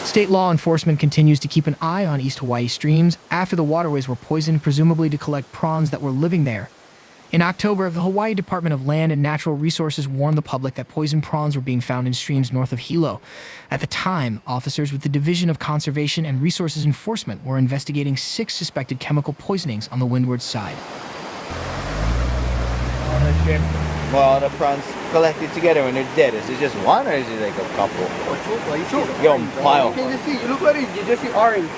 State law enforcement continues to keep an eye on East Hawaii streams after the waterways were poisoned, presumably to collect prawns that were living there. In October, the Hawaii Department of Land and Natural Resources warned the public that poisoned prawns were being found in streams north of Hilo. At the time, officers with the Division of Conservation and Resources Enforcement were investigating 6 suspected chemical poisonings on the windward side. Well, the prawns collected together when they're dead. Is it just one or is it like a couple? Yo, pile. You can just see, you look at it, you just see orange.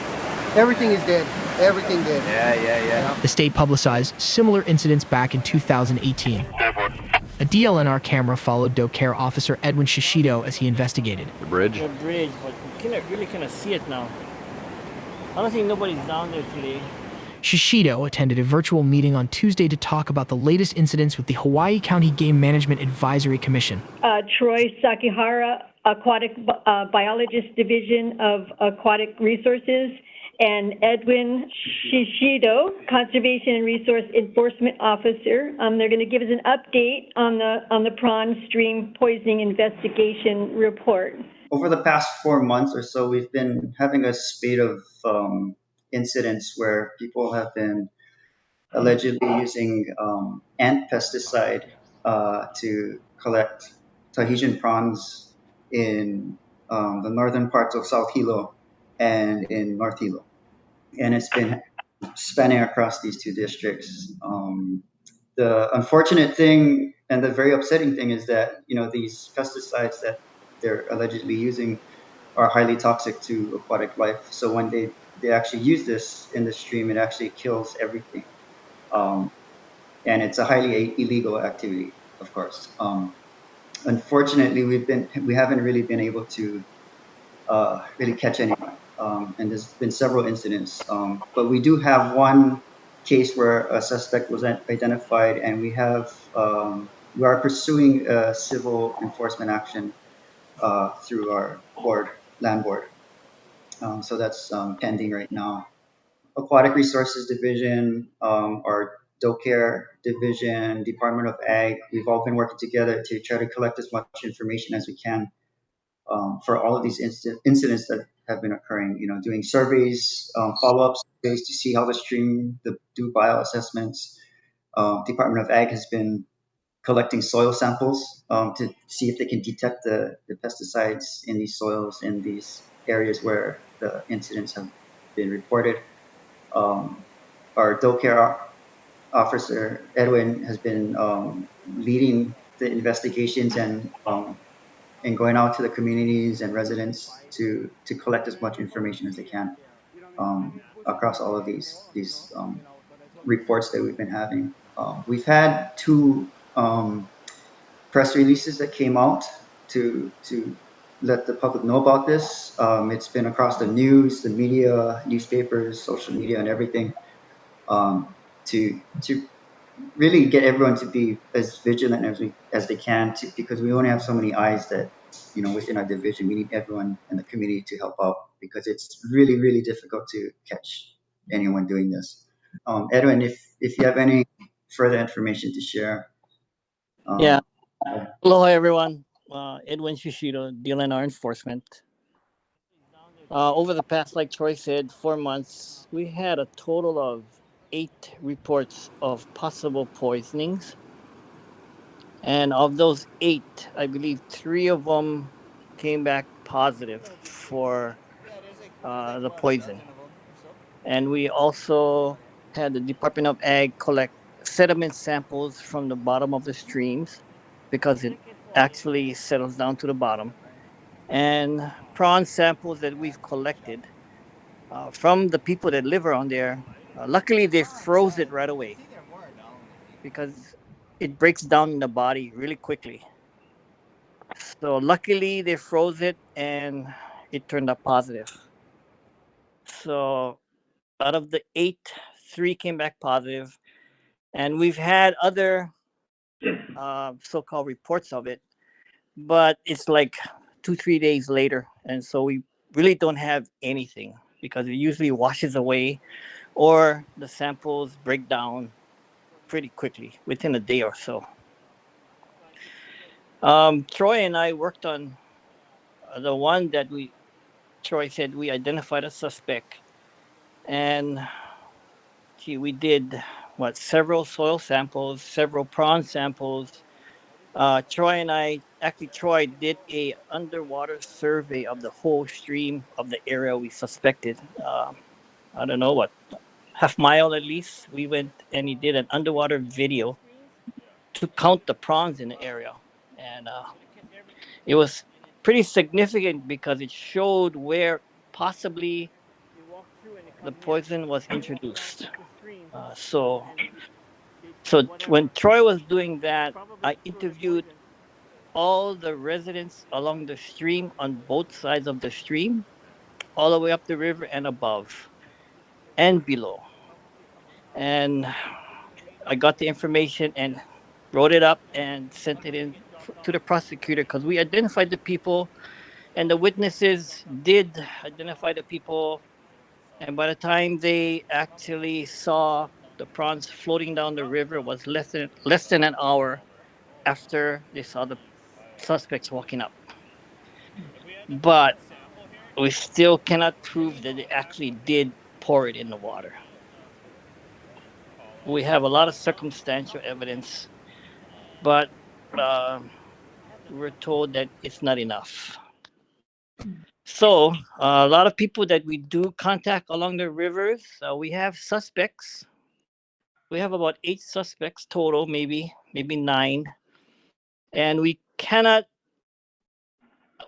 Everything is dead. Everything dead. Yeah. The state publicized similar incidents back in 2018. A DLNR camera followed DoCare officer Edwin Shishido as he investigated. The bridge? The bridge, but you really cannot see it now. I don't think nobody's down there today. Shishido attended a virtual meeting on Tuesday to talk about the latest incidents with the Hawaii County Game Management Advisory Commission. Troy Sakihara, Aquatic Biologist Division of Aquatic Resources, and Edwin Shishido, Conservation and Resource Enforcement Officer. They're going to give us an update on the prawn stream poisoning investigation report. Over the past 4 months or so, we've been having a spate of incidents where people have been allegedly using ant pesticide to collect Tahitian prawns in the northern parts of South Hilo and in North Hilo. And it's been spanning across these 2 districts. The unfortunate thing and the very upsetting thing is that, these pesticides that they're allegedly using are highly toxic to aquatic life. So when they actually use this in the stream, it actually kills everything. And it's a highly illegal activity, of course. Unfortunately, we haven't really been able to really catch anyone. And there's been several incidents. But we do have one case where a suspect was identified, and we are pursuing a civil enforcement action through our land board. So that's pending right now. Aquatic Resources Division, our DoCare Division, Department of Ag, we've all been working together to try to collect as much information as we can for all of these incidents that have been occurring. Doing surveys, follow-up surveys to see how the stream, do bioassessments. Department of Ag has been collecting soil samples to see if they can detect the pesticides in these soils in these areas where the incidents have been reported. Our DoCare officer, Edwin, has been leading the investigations and going out to the communities and residents to collect as much information as they can across all of these reports that we've been having. We've had 2 press releases that came out to let the public know about this. It's been across the news, the media, newspapers, social media, and everything to really get everyone to be as vigilant as they can, because we only have so many eyes that within our division. We need everyone in the community to help out because it's really, really difficult to catch anyone doing this. Edwin, if you have any further information to share. Yeah. Aloha, everyone. Edwin Shishido, DLNR Enforcement. Over the past, like Troy said, 4 months, we had a total of 8 reports of possible poisonings. And of those 8, I believe 3 of them came back positive for the poison. And we also had the Department of Ag collect sediment samples from the bottom of the streams because it actually settles down to the bottom. And prawn samples that we've collected from the people that live around there, luckily they froze it right away because it breaks down in the body really quickly. So luckily they froze it and it turned up positive. So out of the 8, 3 came back positive. And we've had other so-called reports of it, but it's like 2-3 days later. And so we really don't have anything because it usually washes away or the samples break down pretty quickly within a day or so. Troy and I worked on the one that we Troy said, we identified a suspect, and we did several soil samples, several prawn samples. Troy and I, actually, Troy did a underwater survey of the whole stream of the area we suspected. I don't know what, half mile at least. We went and he did an underwater video to count the prawns in the area, and it was pretty significant because it showed where possibly the poison was introduced. So when Troy was doing that, I interviewed all the residents along the stream on both sides of the stream, all the way up the river and above and below. And I got the information and wrote it up and sent it in to the prosecutor because we identified the people and the witnesses did identify the people. And by the time they actually saw the prawns floating down the river was less than an hour after they saw the suspects walking up. But we still cannot prove that they actually did pour it in the water. We have a lot of circumstantial evidence, but we're told that it's not enough. So a lot of people that we do contact along the rivers, we have suspects. We have about 8 suspects total, maybe 9, and we cannot.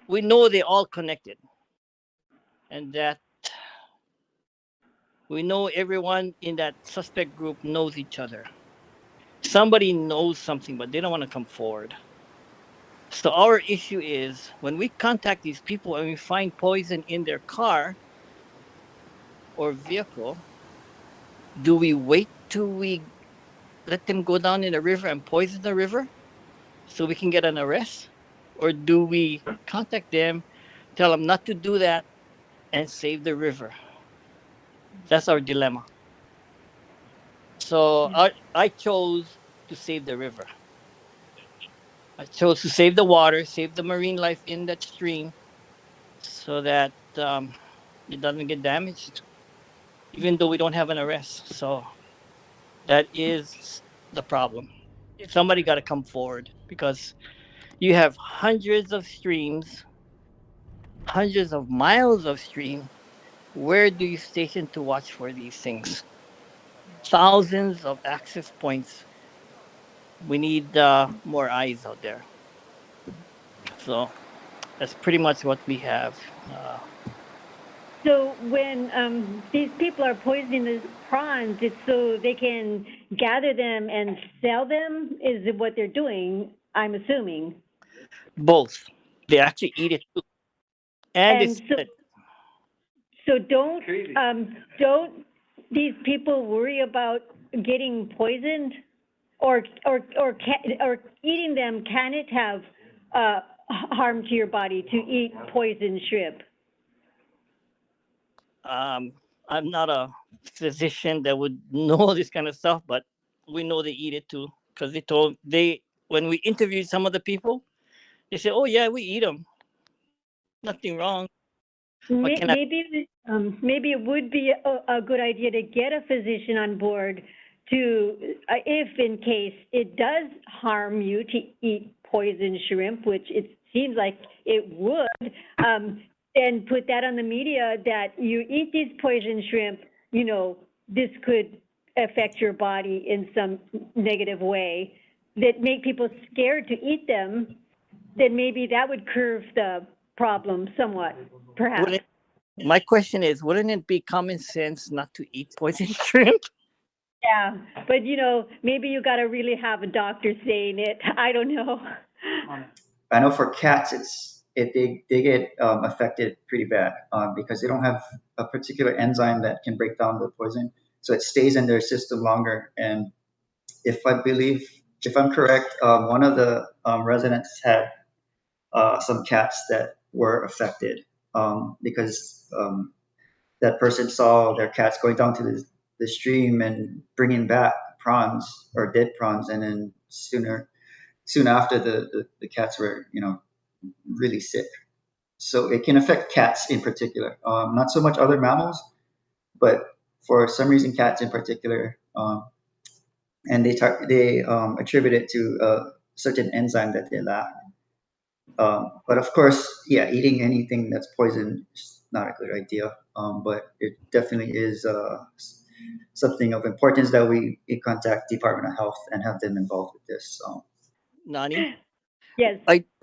We know they're all connected, and that we know everyone in that suspect group knows each other. Somebody knows something, but they don't want to come forward. So our issue is when we contact these people and we find poison in their car or vehicle, do we wait till we let them go down in the river and poison the river so we can get an arrest? Or do we contact them, tell them not to do that, and save the river? That's our dilemma. So I chose to save the river. I chose to save the water, save the marine life in that stream so that it doesn't get damaged, even though we don't have an arrest. So that is the problem. Somebody got to come forward because you have hundreds of streams, hundreds of miles of stream. Where do you station to watch for these things? Thousands of access points. We need more eyes out there. So that's pretty much what we have. So when these people are poisoning the prawns, it's so they can gather them and sell them? Is it what they're doing, I'm assuming? Both. They actually eat it too. And And it's so don't these people worry about getting poisoned, or eating them? Can it have harm to your body to eat poisoned shrimp? I'm not a physician that would know this kind of stuff, but we know they eat it too because they when we interviewed some of the people, they said, "Oh yeah, we eat them. Nothing wrong." But can I? Maybe it would be a good idea to get a physician on board to, if in case it does harm you to eat poison shrimp, which it seems like it would, and put that on the media that you eat these poison shrimp, this could affect your body in some negative way, that make people scared to eat them, then maybe that would curb the problem somewhat, perhaps. My question is, wouldn't it be common sense not to eat poison shrimp? Yeah, but maybe you got to really have a doctor saying it. I don't know. I know for cats, they get affected pretty bad because they don't have a particular enzyme that can break down the poison, so it stays in their system longer. And if I'm correct, one of the residents had some cats that were affected because that person saw their cats going down to the stream and bringing back prawns or dead prawns, and then soon after the cats were really sick. So it can affect cats in particular, not so much other mammals, but for some reason cats in particular. And they attribute it to a certain enzyme that they lack. But of course, yeah, eating anything that's poison is not a good idea. But it definitely is something of importance that we contact Department of Health and have them involved with this. Nani, Yes.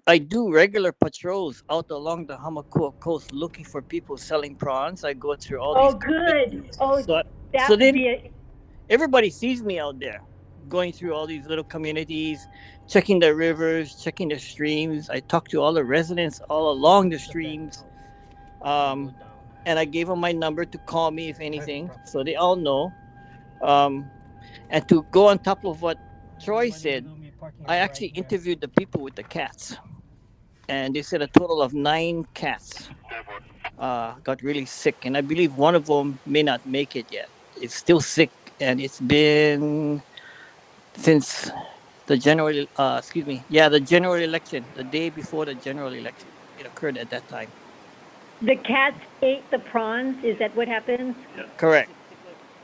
I do regular patrols out along the Hamakua coast looking for people selling prawns. I go through all Oh, these good. communities. Oh, that So would then be a, everybody sees me out there going through all these little communities, checking the rivers, checking the streams. I talk to all the residents all along the streams. Um, and I gave them my number to call me if anything. So they all know. Um, and to go on top of what Troy said, I actually interviewed the people with the cats. And they said a total of 9 cats got really sick. And I believe one of them may not make it yet. It's still sick. And it's been since the general, the general election, the day before the general election. It occurred at that time. the cats ate the prawns. Is that what happens? Correct.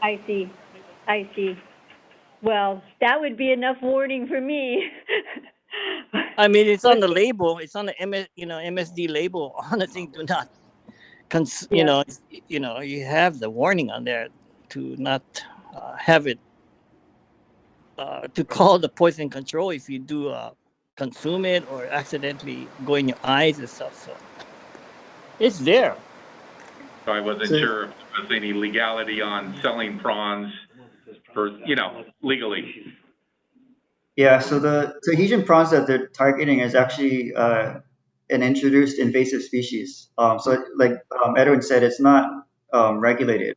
I see. I see. Well, that would be enough warning for me. I mean, it's on the label. It's on the MSD label on the thing. Do not, Yeah. you have the warning on there to not have it to call the poison control if you do consume it or accidentally go in your eyes and stuff. So it's there. So I wasn't sure if there was any legality on selling prawns for, legally. Yeah, so the Tahitian prawns that they're targeting is actually an introduced invasive species. So, like Edwin said, it's not regulated.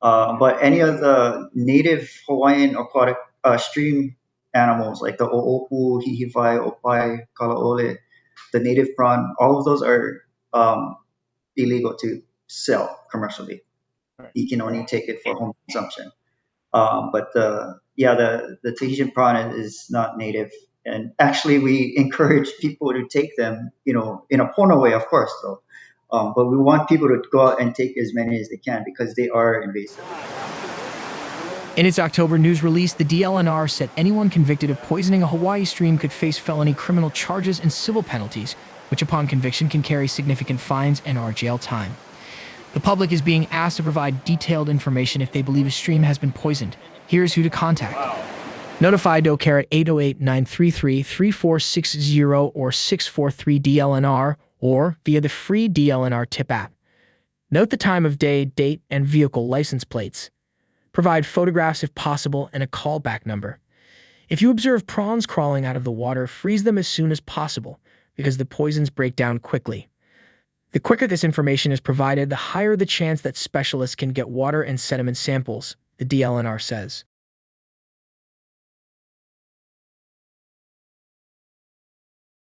But any of the native Hawaiian aquatic stream animals, like the oopu, hihivai, opai, kalaole, the native prawn, all of those are illegal to sell commercially. You can only take it for home consumption. But the Tahitian prawn is not native, and actually we encourage people to take them, in a porno way, of course, though. But we want people to go out and take as many as they can because they are invasive. In its October news release, the DLNR said anyone convicted of poisoning a Hawaii stream could face felony criminal charges and civil penalties, which upon conviction can carry significant fines and/or jail time. The public is being asked to provide detailed information if they believe a stream has been poisoned. Here's who to contact. Notify DOCARE at 808-933-3460 or 643-DLNR or via the free DLNR tip app. Note the time of day, date, and vehicle license plates. Provide photographs if possible and a callback number. If you observe prawns crawling out of the water, freeze them as soon as possible because the poisons break down quickly. The quicker this information is provided, the higher the chance that specialists can get water and sediment samples, the DLNR says.